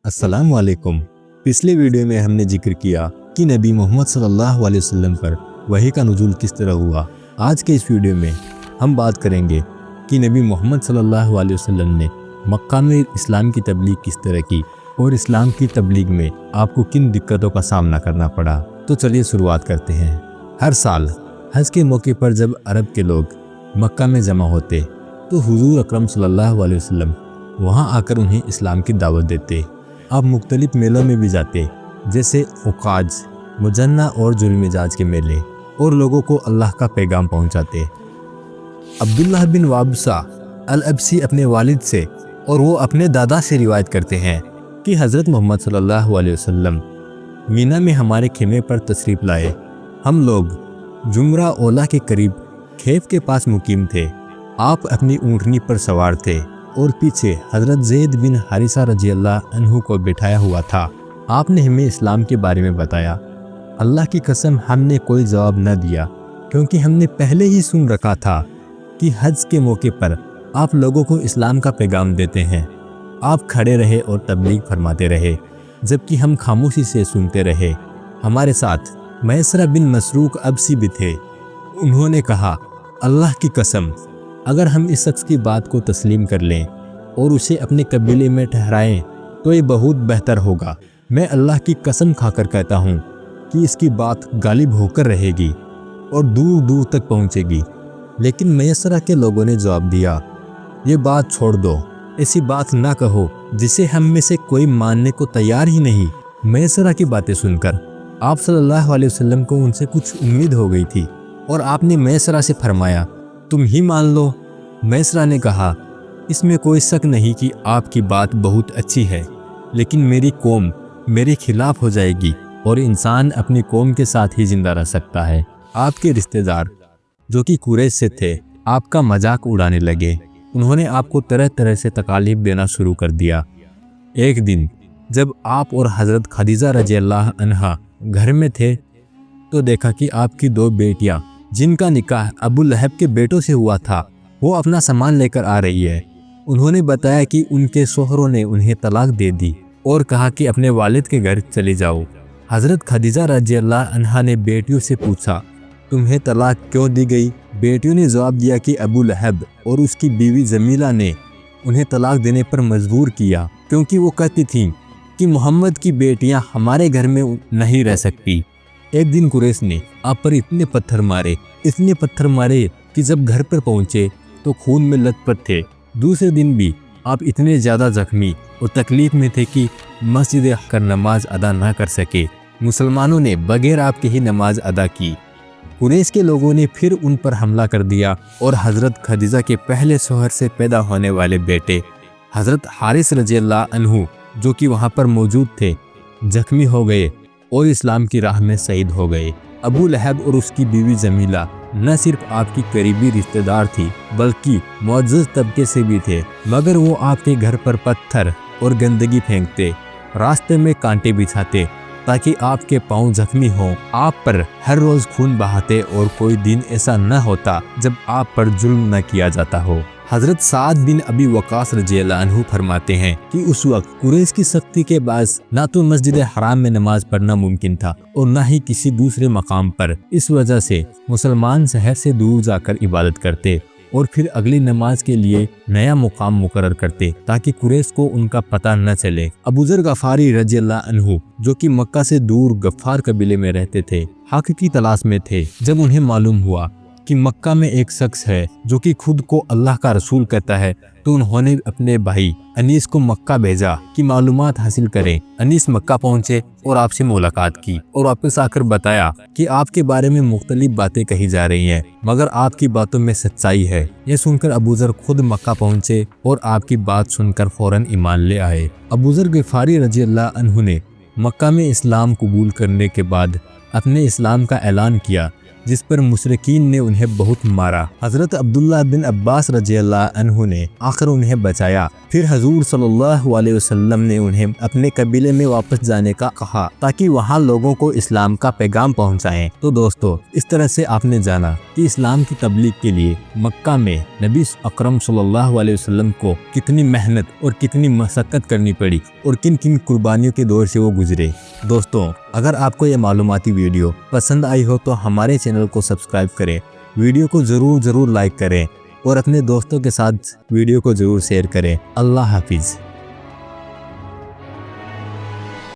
अस्सलाम वालेकुम। पिछले वीडियो में हमने जिक्र किया कि नबी मोहम्मद सल्लल्लाहु अलैहि वसल्लम पर वही का नुज़ूल किस तरह हुआ। आज के इस वीडियो में हम बात करेंगे कि नबी मोहम्मद सल्लल्लाहु अलैहि वसल्लम ने मक्का में इस्लाम की तबलीग किस तरह की और इस्लाम की तबलीग में आपको किन दिक्कतों का सामना करना पड़ा। तो चलिए शुरुआत करते हैं। हर साल हज के मौके पर जब अरब के लोग मक्का में जमा होते तो हुजूर अकरम सल्लल्लाहु अलैहि वसल्लम वहाँ आकर उन्हें इस्लाम की दावत देते। आप मुख्तलिफ मेलों में भी जाते, जैसे उकाज, मुजन्ना और जुल्मिजाज के मेले, और लोगों को अल्लाह का पैगाम पहुँचाते। अब्दुल्लाह बिन वाबसा अल-अबसी अपने वालिद से और वो अपने दादा से रिवायत करते हैं कि हज़रत मोहम्मद सल्लल्लाहु अलैहि वसल्लम मीना में हमारे खेमे पर तशरीफ़ लाए। हम लोग जुमरा ओला के करीब खेफ के पास मुकीम थे। आप अपनी ऊँटनी पर सवार थे और पीछे हज़रत ज़ैद बिन हारिसा रजी अल्लाह अन्हु को बिठाया हुआ था। आपने हमें इस्लाम के बारे में बताया। अल्लाह की कसम हमने कोई जवाब न दिया, क्योंकि हमने पहले ही सुन रखा था कि हज के मौके पर आप लोगों को इस्लाम का पैगाम देते हैं। आप खड़े रहे और तबलीग फरमाते रहे, जबकि हम खामोशी से सुनते रहे। हमारे साथ मैसरा बिन मसरूक अबसी भी थे। उन्होंने कहा, अल्लाह की कसम, अगर हम इस शख्स की बात को तस्लीम कर लें और उसे अपने कबीले में ठहराएं तो ये बहुत बेहतर होगा। मैं अल्लाह की कसम खाकर कहता हूँ कि इसकी बात गालिब होकर रहेगी और दूर दूर तक पहुँचेगी। लेकिन मैसरा के लोगों ने जवाब दिया, ये बात छोड़ दो, ऐसी बात ना कहो जिसे हम में से कोई मानने को तैयार ही नहीं। मैसरा की बातें सुनकर आप सल्लल्लाहु अलैहि वसल्लम को उनसे कुछ उम्मीद हो गई थी और आपने मैसरा से फरमाया, तुम ही मान लो। मैसरा ने कहा, इसमें कोई शक नहीं कि आपकी बात बहुत अच्छी है, लेकिन मेरी कौम मेरे खिलाफ हो जाएगी और इंसान अपनी कौम के साथ ही जिंदा रह सकता है। आपके रिश्तेदार जो कि कुरैश से थे आपका मजाक उड़ाने लगे। उन्होंने आपको तरह तरह से तकालीफ देना शुरू कर दिया। एक दिन जब आप और हज़रत खदीजा रजी अल्लाह अन्हा घर में थे तो देखा कि आपकी दो बेटियां, जिनका निकाह अबू लहब के बेटों से हुआ था, वो अपना सामान लेकर आ रही है। उन्होंने बताया कि उनके शोहरों ने उन्हें तलाक दे दी और कहा कि अपने वालिद के घर चले जाओ। हज़रत खदीजा रज़ी अल्लाह अन्हा ने बेटियों से पूछा, तुम्हें तलाक क्यों दी गई? बेटियों ने जवाब दिया कि अबू लहब और उसकी बीवी जमीला ने उन्हें तलाक देने पर मजबूर किया, क्योंकि वो कहती थीं कि मोहम्मद की बेटियां हमारे घर में नहीं रह सकती। एक दिन कुरैश ने आप पर इतने पत्थर मारे कि जब घर पर पहुंचे तो खून में लथपथ थे। दूसरे दिन भी आप इतने ज़्यादा जख्मी और तकलीफ में थे कि मस्जिद कर नमाज अदा ना कर सके। मुसलमानों ने बगैर आपके ही नमाज अदा की। कुरैश के लोगों ने फिर उन पर हमला कर दिया और हज़रत खदीजा के पहले शोहर से पैदा होने वाले बेटे हज़रत हारिस रज़ी अल्लाह अन्हु, जो कि वहाँ पर मौजूद थे, जख्मी हो गए और इस्लाम की राह में शहीद हो गए। अबू लहब और उसकी बीवी जमीला न सिर्फ आपकी करीबी रिश्तेदार थी, बल्कि मुअज़्ज़ज़ तबके से भी थे, मगर वो आपके घर पर पत्थर और गंदगी फेंकते, रास्ते में कांटे बिछाते ताकि आपके पांव जख्मी हों। आप पर हर रोज़ खून बहाते और कोई दिन ऐसा न होता जब आप पर जुल्म न किया जाता हो। हज़रत साद बिन अबी वक़ास रज़ी अल्लाह अन्हु फरमाते हैं कि उस वक्त कुरैश की सख्ती के बायस ना तो मस्जिद हराम में नमाज पढ़ना मुमकिन था और ना ही किसी दूसरे मकाम पर। इस वजह से मुसलमान शहर से दूर जाकर इबादत करते और फिर अगली नमाज के लिए नया मुकाम मुकर्रर करते ताकि कुरैश को उनका पता न चले। अबू ज़र गफ़ारी रज़ी अल्लाह अन्हु, जो कि मक्का से दूर गफ़ार कबीले में रहते थे, हक की तलाश में थे। जब उन्हें मालूम हुआ कि मक्का में एक शख्स है जो कि खुद को अल्लाह का रसूल कहता है, तो उन्होंने अपने भाई अनीस को मक्का भेजा कि मालूमात हासिल करें। अनीस मक्का पहुंचे और आपसे मुलाकात की और वापस आकर बताया कि आपके बारे में मुख्तलिफ बातें कही जा रही हैं, मगर आपकी बातों में सच्चाई है। यह सुनकर अबू ज़र खुद मक्का पहुंचे और आपकी बात सुनकर फौरन ईमान ले आए। अबू ज़र ग़िफ़ारी रज़ी अल्लाह अन्हु ने मक्का में इस्लाम कबूल करने के बाद अपने इस्लाम का ऐलान किया, जिस पर मुशरिकीन ने उन्हें बहुत मारा। हजरत अब्दुल्ला बिन अब्बास रज़ियल्लाहु अन्हु ने आकर उन्हें बचाया। फिर हजूर सल्लल्लाहु अलैहि वसल्लम ने उन्हें अपने कबीले में वापस जाने का कहा ताकि वहाँ लोगों को इस्लाम का पैगाम पहुँचाएं। तो दोस्तों, इस तरह से आपने जाना कि इस्लाम की तबलीग के लिए मक्का में नबी अकरम सल्लल्लाहु अलैहि वसल्लम को कितनी मेहनत और कितनी मशक्क़त करनी पड़ी और किन किन कुर्बानियों के दौर से वो गुजरे। दोस्तों, अगर आपको ये मालूमाती वीडियो पसंद आई हो तो हमारे चैनल को सब्सक्राइब करें, वीडियो को ज़रूर लाइक करें और अपने दोस्तों के साथ वीडियो को ज़रूर शेयर करें। अल्लाह हाफिज़।